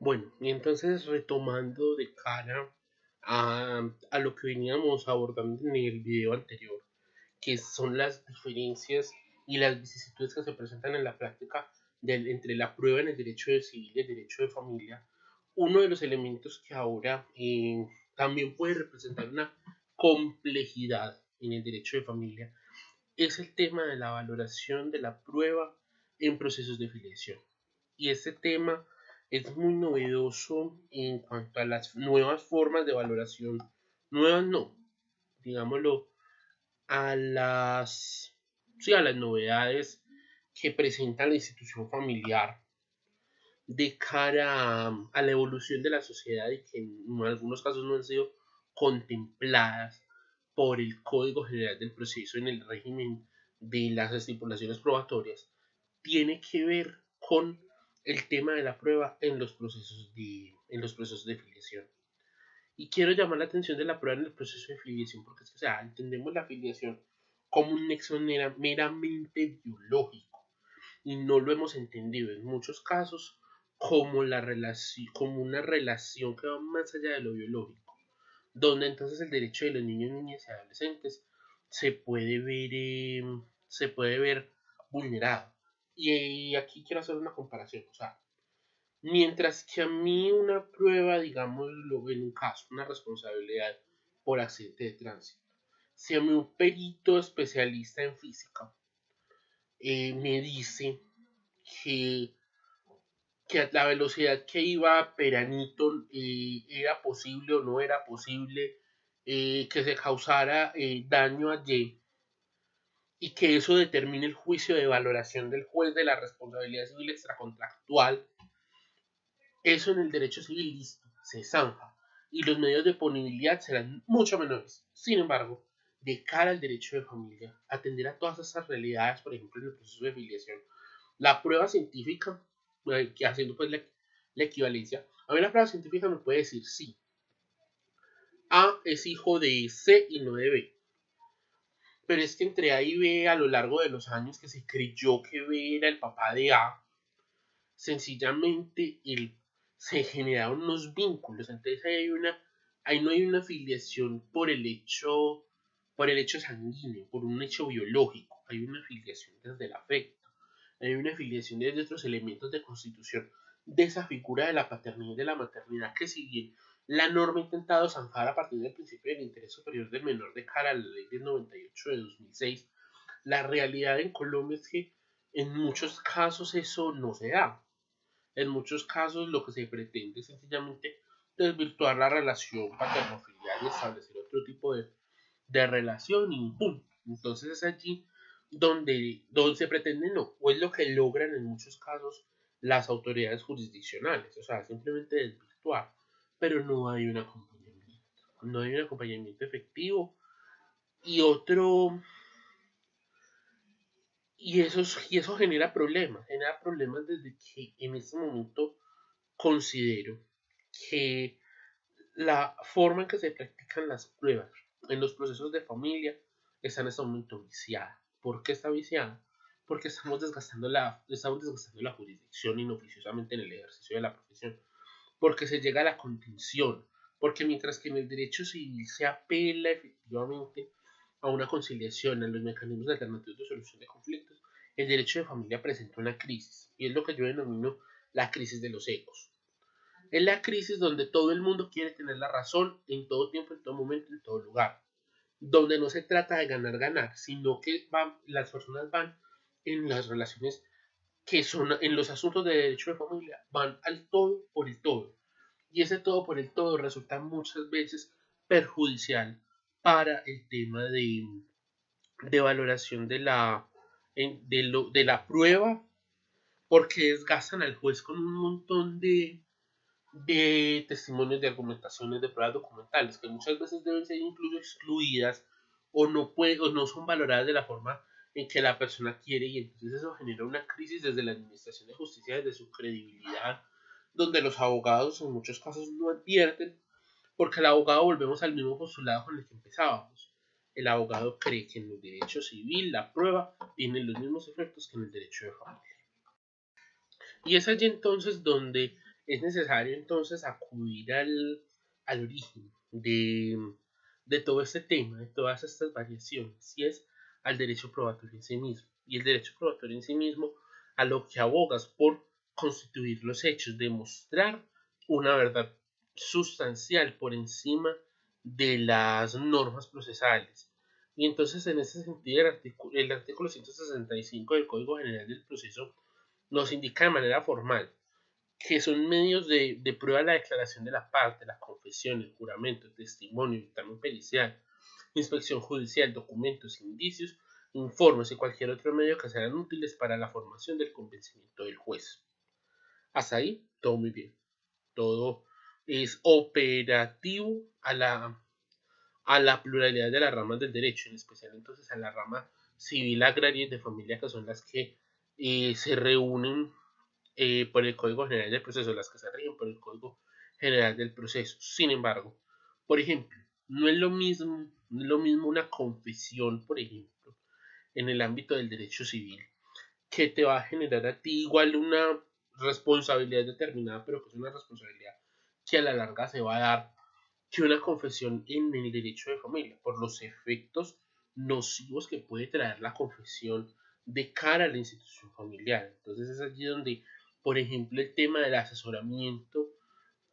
Bueno, y entonces retomando de cara a lo que veníamos abordando en el video anterior, que son las diferencias y las vicisitudes que se presentan en la práctica entre la prueba en el derecho de civil y el derecho de familia, uno de los elementos que ahora también puede representar una complejidad en el derecho de familia es el tema de la valoración de la prueba en procesos de filiación. Y este tema es muy novedoso en cuanto a las nuevas formas de valoración, nuevas no, digámoslo, a las, sí, a las novedades que presenta la institución familiar de cara a la evolución de la sociedad y que en algunos casos no han sido contempladas por el Código General del Proceso en el régimen de las estipulaciones probatorias, tiene que ver con el tema de la prueba en los procesos de filiación. Y quiero llamar la atención de la prueba en el proceso de filiación, porque es que, o sea, entendemos la filiación como un nexo meramente biológico y no lo hemos entendido en muchos casos como, como una relación que va más allá de lo biológico, donde entonces el derecho de los niños, niñas y adolescentes se puede ver vulnerado. Y aquí quiero hacer una comparación, o sea, mientras que a mí una prueba, digámoslo en un caso, una responsabilidad por accidente de tránsito, si a mí un perito especialista en física me dice que, que a la velocidad que iba Peranito era posible o no era posible que se causara daño a Y y que eso determine el juicio de valoración del juez de la responsabilidad civil extracontractual, eso en el derecho civil listo, se zanja y los medios de punibilidad serán mucho menores. Sin embargo, de cara al derecho de familia, atender a todas esas realidades, por ejemplo, en el proceso de filiación, la prueba científica, que haciendo pues la equivalencia, a mí la prueba científica me puede decir sí, A es hijo de C y no de B. Pero es que entre A y B, a lo largo de los años que se creyó que B era el papá de A, sencillamente se generaron unos vínculos. Entonces ahí no hay una afiliación por el hecho sanguíneo, por un hecho biológico. Hay una afiliación desde el afecto. Hay una afiliación desde otros elementos de constitución de esa figura de la paternidad y de la maternidad que, si bien la norma ha intentado zanjar a partir del principio del interés superior del menor de cara a la ley del 98 de 2006, la realidad en Colombia es que en muchos casos eso no se da. En muchos casos lo que se pretende es sencillamente desvirtuar la relación paterno-filial y establecer otro tipo de relación y ¡pum! Entonces es allí donde se pretende no, o es lo que logran en muchos casos las autoridades jurisdiccionales, o sea, simplemente desvirtuar, pero no hay un acompañamiento, no hay un acompañamiento efectivo y otro, y eso genera problemas desde que en este momento considero que la forma en que se practican las pruebas en los procesos de familia está en este momento viciada. ¿Por qué está viciada? Porque estamos desgastando la jurisdicción inoficiosamente en el ejercicio de la profesión. Porque se llega a la contención. Porque mientras que en el derecho civil se apela efectivamente a una conciliación, a los mecanismos alternativos de solución de conflictos, el derecho de familia presenta una crisis. Y es lo que yo denomino la crisis de los egos. Es la crisis donde todo el mundo quiere tener la razón en todo tiempo, en todo momento, en todo lugar. Donde no se trata de ganar, ganar, sino que las personas van en las relaciones que son en los asuntos de derecho de familia, van al todo por el todo. Y ese todo por el todo resulta muchas veces perjudicial para el tema de valoración de la prueba, porque desgastan al juez con un montón de testimonios, de argumentaciones, de pruebas documentales, que muchas veces deben ser incluso excluidas o no son valoradas de la forma en que la persona quiere, y entonces eso genera una crisis desde la administración de justicia, desde su credibilidad, donde los abogados en muchos casos no advierten, porque el abogado, volvemos al mismo postulado con el que empezábamos. El abogado cree que en el derecho civil la prueba tiene los mismos efectos que en el derecho de familia. Y es allí entonces donde es necesario entonces acudir al origen de todo este tema, de todas estas variaciones, y es al derecho probatorio en sí mismo. Y el derecho probatorio en sí mismo a lo que abogas por constituir los hechos, demostrar una verdad sustancial por encima de las normas procesales. Y entonces en ese sentido el artículo 165 del Código General del Proceso nos indica de manera formal que son medios de prueba la declaración de la parte, la confesión, el juramento, el testimonio, el dictamen pericial, inspección judicial, documentos, indicios, informes y cualquier otro medio que sean útiles para la formación del convencimiento del juez. Hasta ahí, todo muy bien. Todo es operativo a la pluralidad de las ramas del derecho, en especial entonces a la rama civil, agraria y de familia, que son las que se reúnen por el Código General del Proceso, las que se rigen por el Código General del Proceso. Sin embargo, por ejemplo, no es lo mismo una confesión, por ejemplo, en el ámbito del derecho civil, que te va a generar a ti igual una responsabilidad determinada, pero que es una responsabilidad que a la larga se va a dar, que una confesión en el derecho de familia, por los efectos nocivos que puede traer la confesión de cara a la institución familiar. Entonces es allí donde, por ejemplo, el tema del asesoramiento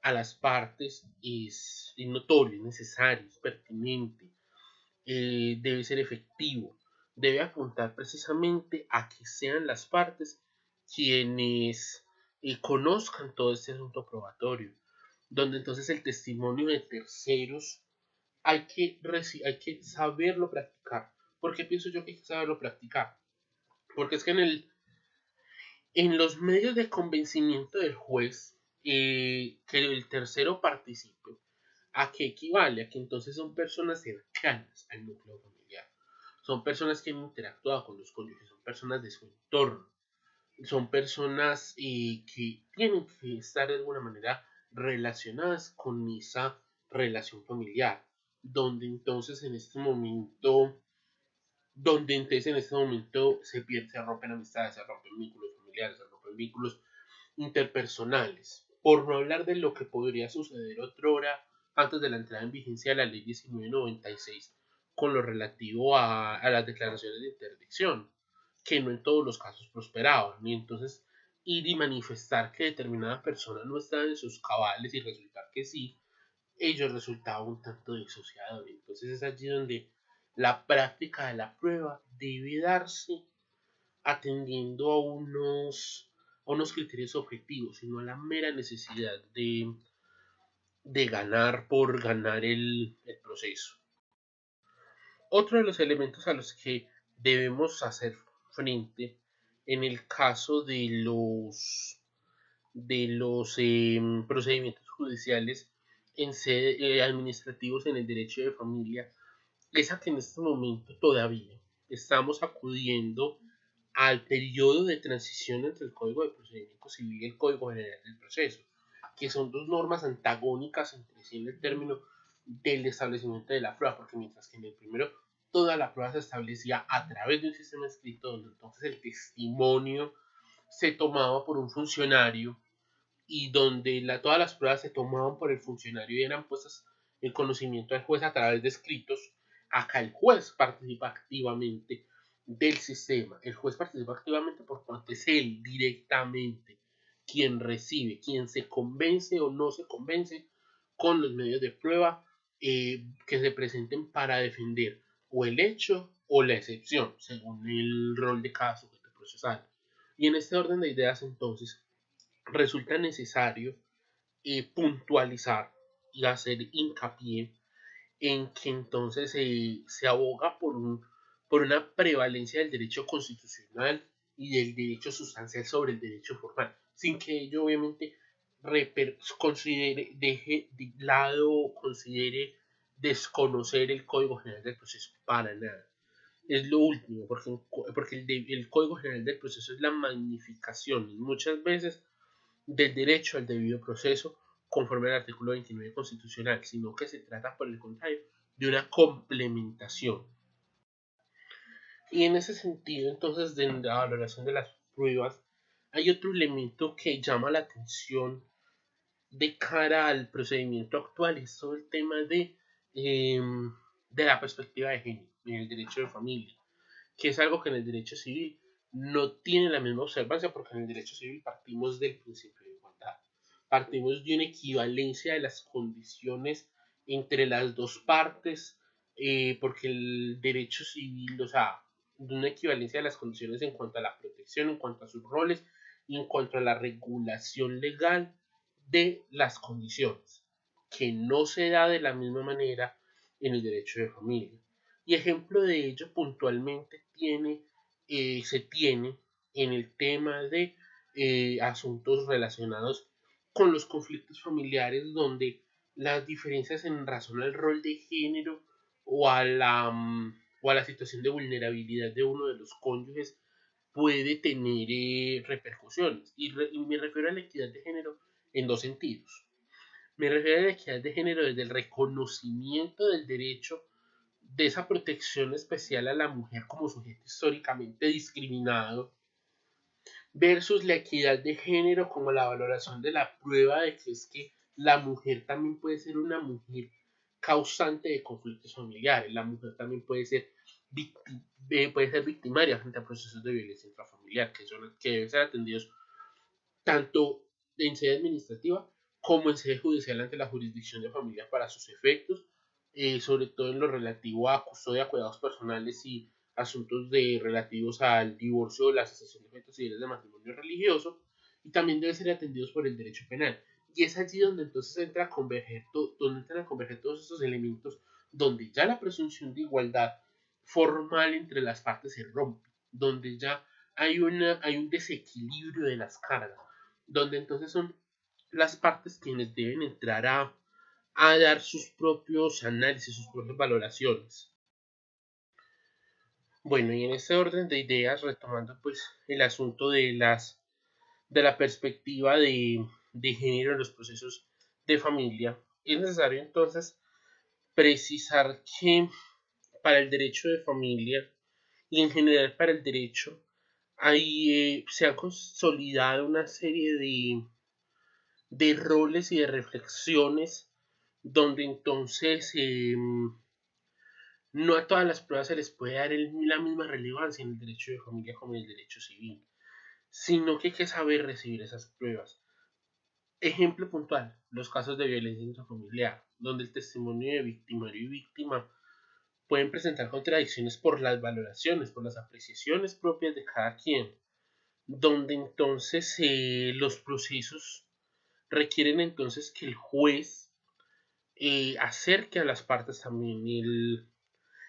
a las partes es notorio, es necesario, es pertinente, debe ser efectivo, debe apuntar precisamente a que sean las partes quienes conozcan todo este asunto probatorio, donde entonces el testimonio de terceros hay que saberlo practicar. ¿Por qué pienso yo que hay que saberlo practicar? Porque es que en los medios de convencimiento del juez, que el tercero participe, ¿a qué equivale? A que entonces son personas cercanas al núcleo familiar. Son personas que han interactuado con los cónyuges, son personas de su entorno, son personas que tienen que estar de alguna manera relacionadas con esa relación familiar, donde entonces en este momento, se rompen amistades, se rompen vínculos familiares, se rompen vínculos interpersonales, por no hablar de lo que podría suceder otrora antes de la entrada en vigencia de la ley 1996 con lo relativo a las declaraciones de interdicción, que no en todos los casos prosperaban, y entonces ir y manifestar que determinada persona no estaba en sus cabales y resultar que sí, ello resultaba un tanto disociado. Entonces es allí donde la práctica de la prueba debe darse atendiendo a unos criterios objetivos, sino a la mera necesidad de ganar por ganar el proceso. Otro de los elementos a los que debemos hacer frente en el caso de los procedimientos judiciales en sede, administrativos en el derecho de familia es a que en este momento todavía estamos acudiendo al periodo de transición entre el Código de Procedimiento Civil y el Código General del Proceso, que son dos normas antagónicas entre sí en el término del establecimiento de la prueba, porque mientras que en el primero toda la prueba se establecía a través de un sistema escrito donde entonces el testimonio se tomaba por un funcionario y donde todas las pruebas se tomaban por el funcionario y eran puestas en conocimiento del juez a través de escritos, acá el juez participa activamente del sistema. El juez participa activamente por cuanto es él directamente quien recibe, quien se convence o no se convence con los medios de prueba que se presenten para defender o el hecho o la excepción, según el rol de cada sujeto procesal. Y en este orden de ideas, entonces, resulta necesario puntualizar y hacer hincapié en que entonces se aboga por una prevalencia del derecho constitucional y del derecho sustancial sobre el derecho formal, sin que ello obviamente deje de lado o considere desconocer el Código General del Proceso, para nada. Es lo último, porque el Código General del Proceso es la magnificación muchas veces del derecho al debido proceso conforme al artículo 29 constitucional, sino que se trata, por el contrario, de una complementación. Y en ese sentido, entonces, de la valoración de las pruebas, hay otro elemento que llama la atención de cara al procedimiento actual es todo el tema de la perspectiva de género en el derecho de familia, que es algo que en el derecho civil no tiene la misma observancia, porque en el derecho civil partimos del principio de igualdad, partimos de una equivalencia de las condiciones entre las dos partes, porque el derecho civil, o sea, de una equivalencia de las condiciones en cuanto a la protección, en cuanto a sus roles y en cuanto a la regulación legal de las condiciones, que no se da de la misma manera en el derecho de familia. Y ejemplo de ello puntualmente se tiene en el tema de asuntos relacionados con los conflictos familiares, donde las diferencias en razón al rol de género o a la situación de vulnerabilidad de uno de los cónyuges puede tener repercusiones. Y me refiero a la equidad de género en dos sentidos. Me refiero a la equidad de género desde el reconocimiento del derecho de esa protección especial a la mujer como sujeto históricamente discriminado, versus la equidad de género como la valoración de la prueba de que es que la mujer también puede ser una mujer causante de conflictos familiares, la mujer también puede ser victimaria frente a procesos de violencia intrafamiliar que deben ser atendidos tanto en sede administrativa como en sede judicial ante la jurisdicción de familia para sus efectos, sobre todo en lo relativo a custodia, cuidados personales y asuntos relativos al divorcio o la cesación de efectos civiles de matrimonio religioso, y también deben ser atendidos por el derecho penal. Y es allí donde entonces donde entran a converger todos estos elementos, donde ya la presunción de igualdad formal entre las partes se rompe, donde ya hay un desequilibrio de las cargas, donde entonces son las partes quienes deben entrar a dar sus propios análisis, sus propias valoraciones. Bueno, y en este orden de ideas, retomando pues el asunto de la perspectiva de género en los procesos de familia, es necesario entonces precisar que para el derecho de familia y en general para el derecho se ha consolidado una serie de roles y de reflexiones donde entonces no a todas las pruebas se les puede dar la misma relevancia en el derecho de familia como en el derecho civil, sino que hay que saber recibir esas pruebas. Ejemplo puntual, los casos de violencia intrafamiliar, donde el testimonio de victimario y víctima pueden presentar contradicciones por las valoraciones, por las apreciaciones propias de cada quien, donde entonces los procesos requieren entonces que el juez acerque a las partes también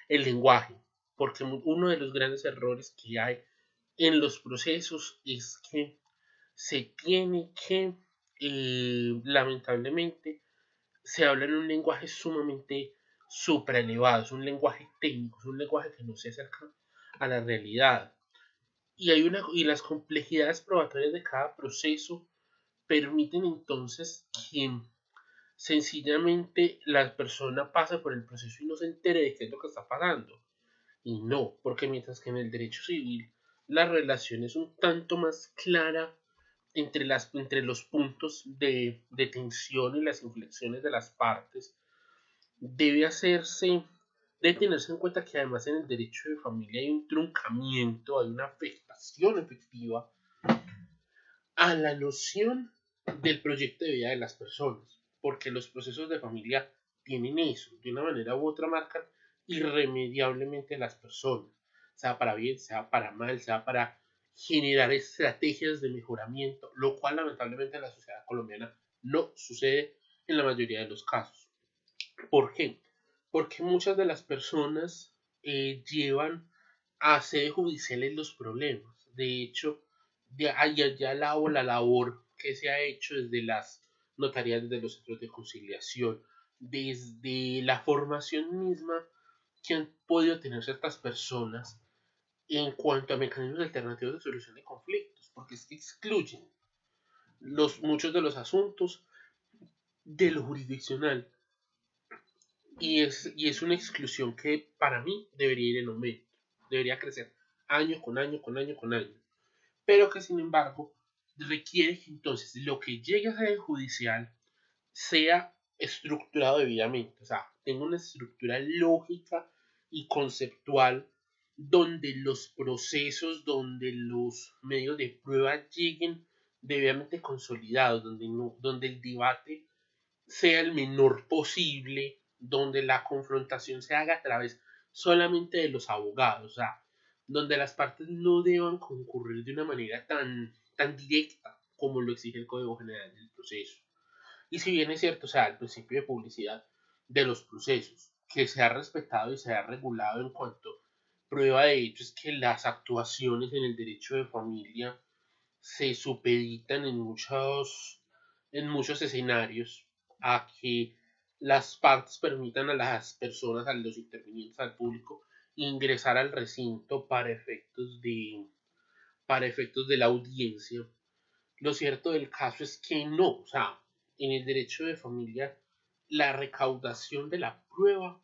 el lenguaje, porque uno de los grandes errores que hay en los procesos es que se tiene que, lamentablemente, se habla en un lenguaje sumamente supraelevado, es un lenguaje técnico, es un lenguaje que no se acerca a la realidad. Y las complejidades probatorias de cada proceso permiten entonces que sencillamente la persona pasa por el proceso y no se entere de qué es lo que está pasando. Y no, porque mientras que en el derecho civil la relación es un tanto más clara entre los puntos de tensión y las inflexiones de las partes, debe tenerse en cuenta que además en el derecho de familia hay un truncamiento, hay una afectación efectiva a la noción del proyecto de vida de las personas, porque los procesos de familia tienen eso, de una manera u otra marcan irremediablemente a las personas, sea para bien, sea para mal, sea para generar estrategias de mejoramiento, lo cual lamentablemente en la sociedad colombiana no sucede en la mayoría de los casos. ¿Por qué? Porque muchas de las personas llevan a sede judiciales los problemas. De hecho, de allá la labor que se ha hecho desde las notarías, desde los centros de conciliación, desde la formación misma que han podido tener ciertas personas en cuanto a mecanismos alternativos de solución de conflictos, porque es que excluyen muchos de los asuntos de lo jurisdiccional. Y es una exclusión que para mí debería ir en aumento, debería crecer año con año, con año, con año, pero que sin embargo requiere que entonces lo que llegue a ser judicial sea estructurado debidamente, o sea, tenga una estructura lógica y conceptual donde los procesos, donde los medios de prueba lleguen debidamente consolidados, donde el debate sea el menor posible, donde la confrontación se haga a través solamente de los abogados, o sea, donde las partes no deban concurrir de una manera tan directa como lo exige el Código General del Proceso. Y si bien es cierto, o sea, el principio de publicidad de los procesos, que se ha respetado y se ha regulado en cuanto prueba de hecho es que las actuaciones en el derecho de familia se supeditan en muchos escenarios a que las partes permitan a las personas, a los intervinientes, al público, ingresar al recinto para efectos de la audiencia. Lo cierto del caso es que no, o sea, en el derecho de familia, la recaudación de la prueba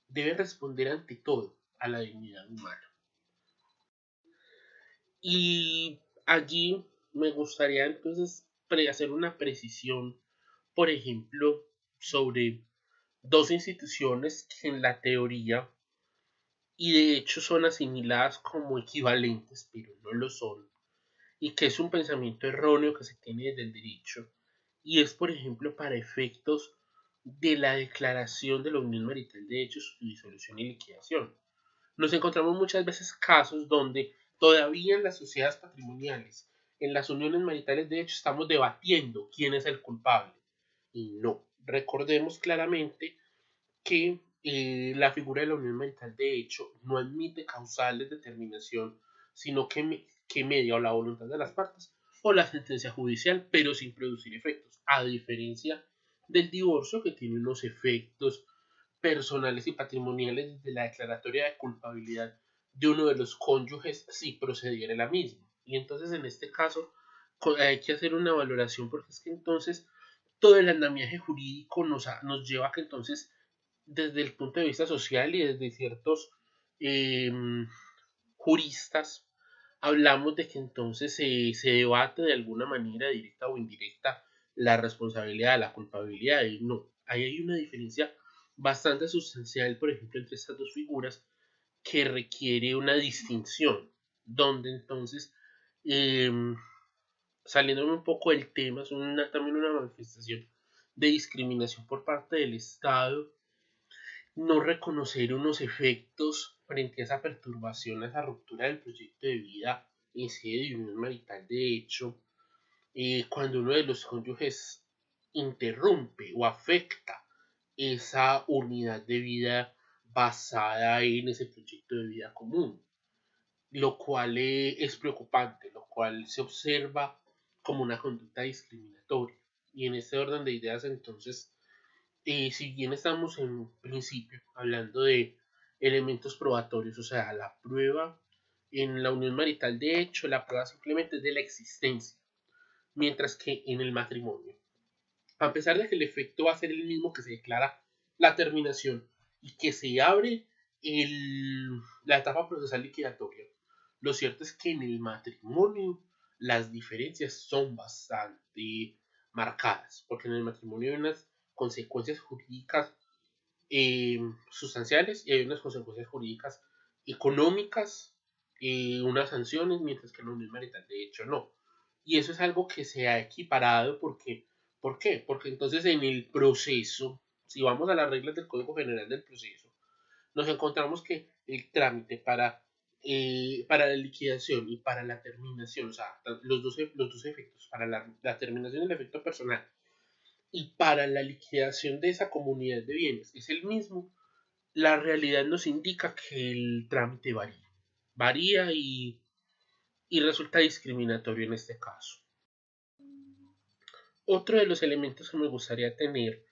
debe responder ante todo a la dignidad humana. Y allí me gustaría entonces hacer una precisión, por ejemplo, sobre dos instituciones que en la teoría y de hecho son asimiladas como equivalentes, pero no lo son, y que es un pensamiento erróneo que se tiene desde el derecho, y es, por ejemplo, para efectos de la declaración de la unión marital de hecho, su disolución y liquidación. Nos encontramos muchas veces casos donde todavía en las sociedades patrimoniales, en las uniones maritales de hecho, estamos debatiendo quién es el culpable. Y no, recordemos claramente que la figura de la unión marital de hecho no admite causales de determinación, sino que media o la voluntad de las partes o la sentencia judicial, pero sin producir efectos, a diferencia del divorcio que tiene unos efectos personales y patrimoniales desde la declaratoria de culpabilidad de uno de los cónyuges si procediera la misma. Y entonces en este caso hay que hacer una valoración porque es que entonces todo el andamiaje jurídico nos lleva a que entonces desde el punto de vista social y desde ciertos eh, juristas hablamos de que entonces se debate de alguna manera directa o indirecta la responsabilidad, la culpabilidad y no. Ahí hay una diferencia bastante sustancial, por ejemplo, entre estas dos figuras que requiere una distinción, donde entonces, eh, saliéndome un poco del tema, es también una manifestación de discriminación por parte del Estado no reconocer unos efectos frente a esa perturbación, a esa ruptura del proyecto de vida en sede de unión marital de hecho, cuando uno de los cónyuges interrumpe o afecta esa unidad de vida basada en ese proyecto de vida común, lo cual es preocupante, lo cual se observa como una conducta discriminatoria. Y en este orden de ideas entonces si bien estamos en principio hablando de elementos probatorios, o sea, la prueba en la unión marital, de hecho, la prueba simplemente es de la existencia, mientras que en el matrimonio, a pesar de que el efecto va a ser el mismo que se declara la terminación y que se abre la etapa procesal liquidatoria, lo cierto es que en el matrimonio las diferencias son bastante marcadas, porque en el matrimonio hay unas consecuencias jurídicas sustanciales y hay unas consecuencias jurídicas económicas, unas sanciones, mientras que en la unión marital de hecho no. Y eso es algo que se ha equiparado porque, ¿por qué? Porque entonces en el proceso, si vamos a las reglas del Código General del Proceso, nos encontramos que el trámite para la liquidación y para la terminación, o sea, los dos efectos, para la terminación del efecto personal y para la liquidación de esa comunidad de bienes es el mismo, la realidad nos indica que el trámite varía y resulta discriminatorio en este caso. Otro de los elementos que me gustaría tener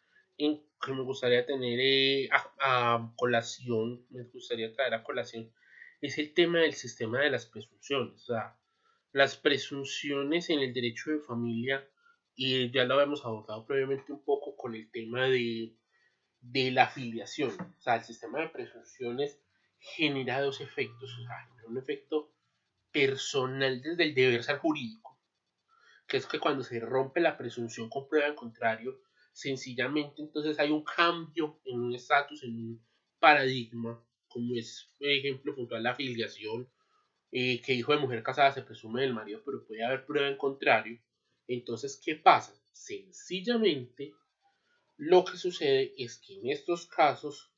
a colación, me gustaría traer a colación, es el tema del sistema de las presunciones. O sea, las presunciones en el derecho de familia, y ya lo habíamos abordado previamente un poco con el tema de la afiliación. O sea, el sistema de presunciones genera dos efectos. O sea, genera un efecto personal desde el deber ser jurídico, que es que cuando se rompe la presunción con prueba en contrario, Sencillamente entonces hay un cambio en un estatus, en un paradigma, como es, por ejemplo, puntual la filiación, que hijo de mujer casada se presume del marido, pero puede haber prueba en contrario. Entonces, ¿qué pasa? Sencillamente, lo que sucede es que en estos casos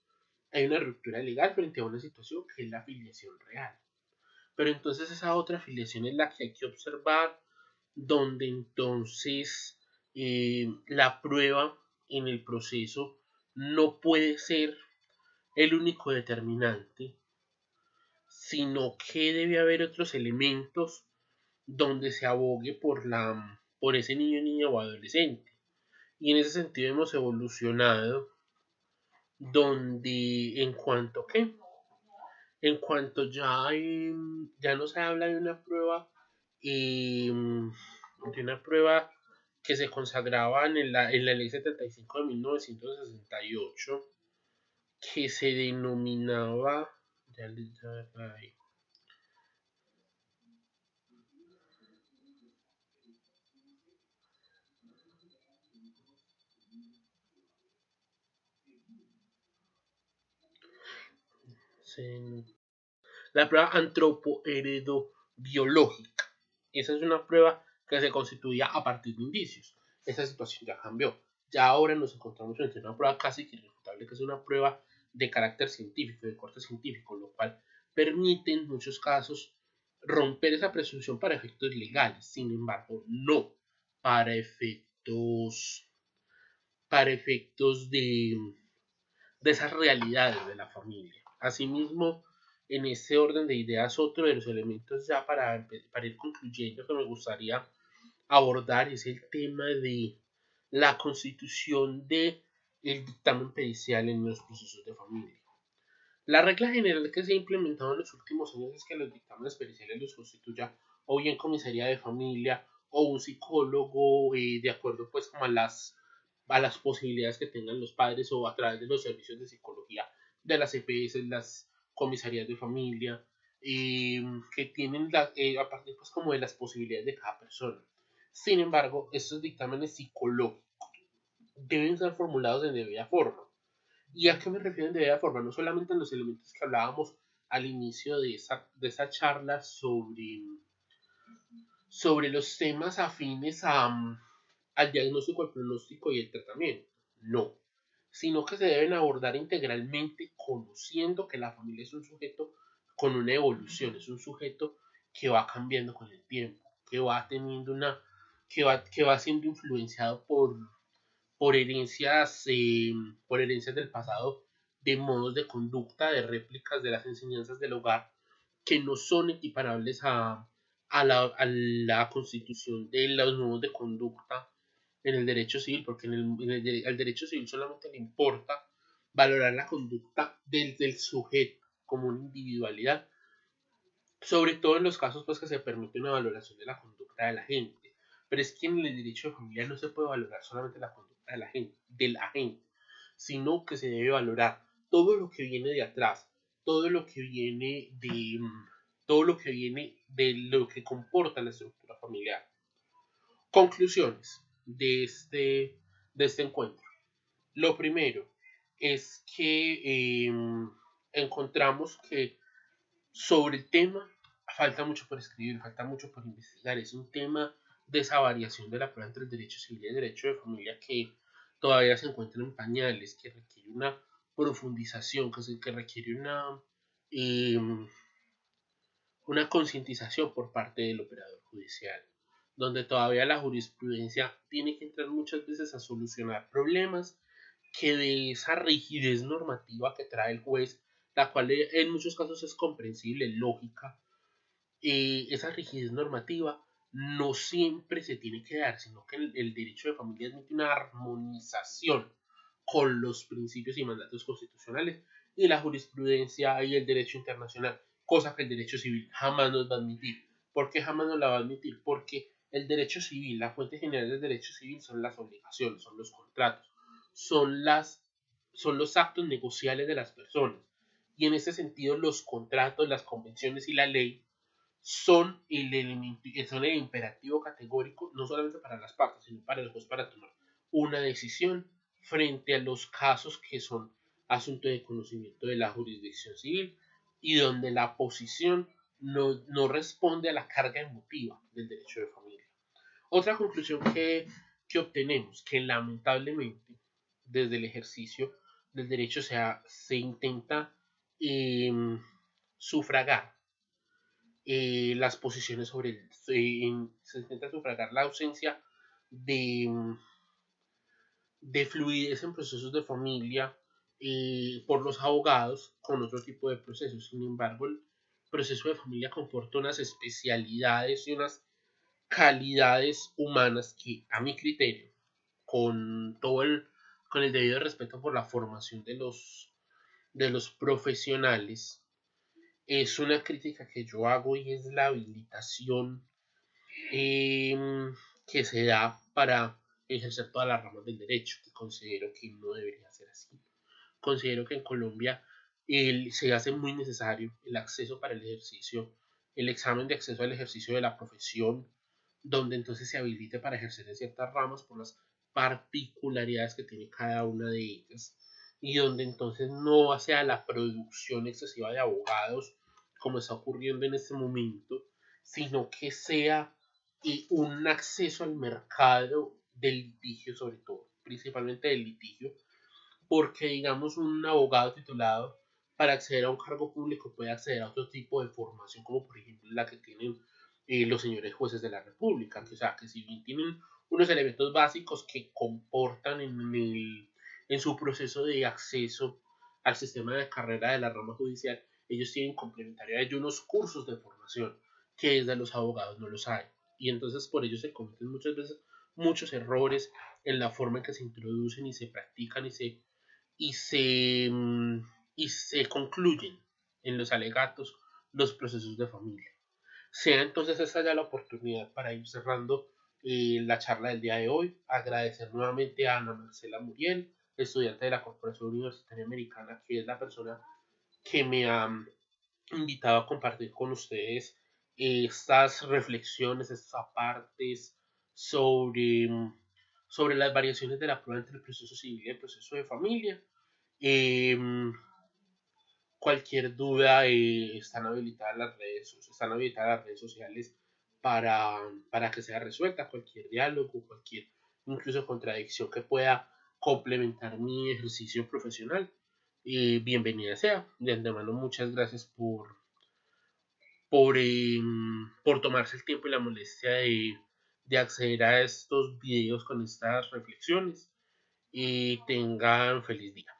hay una ruptura legal frente a una situación que es la filiación real. Pero entonces esa otra filiación es la que hay que observar, donde entonces la prueba en el proceso no puede ser el único determinante, sino que debe haber otros elementos donde se abogue por ese niño, niña o adolescente. Y en ese sentido hemos evolucionado donde en cuanto ya no se habla de una prueba que se consagraba en la ley 75 de 1968, que se denominaba, ya, ya, se- la prueba antropoheredobiológica. Esa es una prueba que se constituía a partir de indicios. Esa situación ya cambió. Ya ahora nos encontramos frente a una prueba casi que irrefutable, que es una prueba de carácter científico, de corte científico, lo cual permite en muchos casos romper esa presunción para efectos legales. Sin embargo, no para efectos de esas realidades de la familia. Asimismo, en ese orden de ideas, otro de los elementos ya para ir concluyendo que me gustaría abordar es el tema de la constitución de el dictamen pericial en los procesos de familia. La regla general que se ha implementado en los últimos años es que los dictámenes periciales los constituya o bien comisaría de familia o un psicólogo de acuerdo pues como a las posibilidades que tengan los padres o a través de los servicios de psicología de las EPS, las comisarías de familia, que tienen a partir pues como de las posibilidades de cada persona. Sin embargo, estos dictámenes psicológicos deben ser formulados de debida forma. ¿Y a qué me refiero en debida forma? No solamente en los elementos que hablábamos al inicio de esa charla sobre los temas afines al diagnóstico, al pronóstico y el tratamiento. No, sino que se deben abordar integralmente conociendo que la familia es un sujeto con una evolución, es un sujeto que va cambiando con el tiempo, que va teniendo que va siendo influenciado por herencias, por herencias del pasado, de modos de conducta, de réplicas de las enseñanzas del hogar, que no son equiparables a la constitución de los modos de conducta en el derecho civil, porque al derecho civil solamente le importa valorar la conducta del sujeto como una individualidad, sobre todo en los casos pues que se permite una valoración de la conducta de la gente. Pero es que en el derecho de familia no se puede valorar solamente la conducta de la gente, del agente, sino que se debe valorar todo lo que viene de atrás, todo lo que viene de todo lo que viene de lo que comporta la estructura familiar. Conclusiones de este encuentro. Lo primero es que encontramos que sobre el tema falta mucho por escribir, falta mucho por investigar. Es un tema de esa variación de la prueba entre el derecho civil y el derecho de familia que todavía se encuentra en pañales, que requiere una profundización, que requiere eh, una concientización por parte del operador judicial, donde todavía la jurisprudencia tiene que entrar muchas veces a solucionar problemas que de esa rigidez normativa que trae el juez, la cual en muchos casos es comprensible, lógica, esa rigidez normativa no siempre se tiene que dar, sino que el derecho de familia admite una armonización con los principios y mandatos constitucionales y la jurisprudencia y el derecho internacional, cosa que el derecho civil jamás nos va a admitir. ¿Por qué jamás nos la va a admitir? Porque el derecho civil, la fuente general del derecho civil son las obligaciones, son los contratos, son, las, son los actos negociables de las personas. Y en ese sentido los contratos, las convenciones y la ley son el imperativo categórico, no solamente para las partes, sino para el juez para tomar una decisión frente a los casos que son asunto de conocimiento de la jurisdicción civil y donde la posición no responde a la carga emotiva del derecho de familia. Otra conclusión que obtenemos, que lamentablemente desde el ejercicio del derecho se intenta eh, sufragar las posiciones sobre se intenta sufragar la ausencia de, de fluidez en procesos de familia por los abogados con otro tipo de procesos. Sin embargo, el proceso de familia comporta unas especialidades y unas calidades humanas que, a mi criterio, con todo con el debido respeto por la formación de los profesionales, es una crítica que yo hago y es la habilitación eh, que se da para ejercer todas las ramas del derecho, que considero que no debería ser así. Considero que en Colombia se hace muy necesario el acceso para el ejercicio, el examen de acceso al ejercicio de la profesión, donde entonces se habilite para ejercer en ciertas ramas por las particularidades que tiene cada una de ellas y donde entonces no sea la producción excesiva de abogados como está ocurriendo en este momento, sino que sea un acceso al mercado del litigio sobre todo, principalmente del litigio, porque digamos un abogado titulado para acceder a un cargo público puede acceder a otro tipo de formación, como por ejemplo la que tienen los señores jueces de la República, que, o sea, que si bien tienen unos elementos básicos que comportan en su proceso de acceso al sistema de carrera de la rama judicial, ellos tienen complementario a ello unos cursos de formación que desde los abogados no los hay. Y entonces por ello se cometen muchas veces muchos errores en la forma en que se introducen y se practican y se, y se concluyen en los alegatos los procesos de familia. Sea entonces esa ya la oportunidad para ir cerrando la charla del día de hoy. Agradecer nuevamente a Ana Marcela Muriel, estudiante de la Corporación Universitaria Americana, que es la persona que me ha invitado a compartir con ustedes estas reflexiones, estas apartes sobre, sobre las variaciones de la prueba entre el proceso civil y el proceso de familia. Eh, Cualquier duda están habilitadas las redes sociales para que sea resuelta cualquier diálogo, cualquier incluso contradicción que pueda complementar mi ejercicio profesional. Bienvenida sea. De antemano, muchas gracias por tomarse el tiempo y la molestia de acceder a estos videos con estas reflexiones y tengan feliz día.